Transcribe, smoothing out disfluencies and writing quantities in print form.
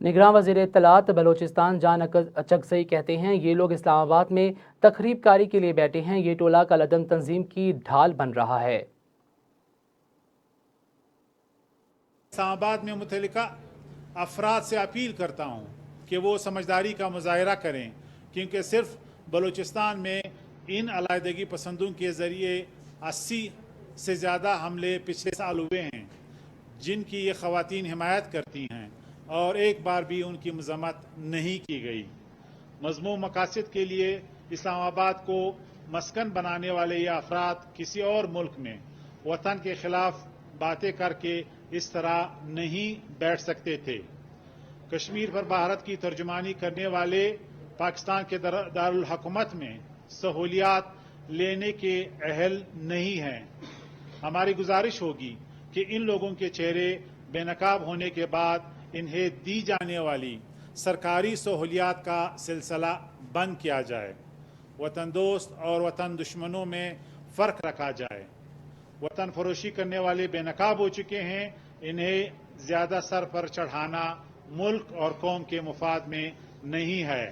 نگراں وزیر اطلاعات بلوچستان جان اچکزئی کہتے ہیں یہ لوگ اسلام آباد میں تخریب کاری کے لیے بیٹھے ہیں، یہ ٹولہ کالعدم تنظیم کی ڈھال بن رہا ہے۔ اسلام آباد میں متعلقہ افراد سے اپیل کرتا ہوں کہ وہ سمجھداری کا مظاہرہ کریں، کیونکہ صرف بلوچستان میں ان علیحدگی پسندوں کے ذریعے 80 سے زیادہ حملے پچھلے سال ہوئے ہیں جن کی یہ خواتین حمایت کرتی ہیں اور ایک بار بھی ان کی مذمت نہیں کی گئی۔ مذموم مقاصد کے لیے اسلام آباد کو مسکن بنانے والے یہ افراد کسی اور ملک میں وطن کے خلاف باتیں کر کے اس طرح نہیں بیٹھ سکتے تھے۔ کشمیر پر بھارت کی ترجمانی کرنے والے پاکستان کے دارالحکومت میں سہولیات لینے کے اہل نہیں ہیں۔ ہماری گزارش ہوگی کہ ان لوگوں کے چہرے بے نقاب ہونے کے بعد انہیں دی جانے والی سرکاری سہولیات کا سلسلہ بند کیا جائے، وطن دوست اور وطن دشمنوں میں فرق رکھا جائے۔ وطن فروشی کرنے والے بے نقاب ہو چکے ہیں، انہیں زیادہ سر پر چڑھانا ملک اور قوم کے مفاد میں نہیں ہے۔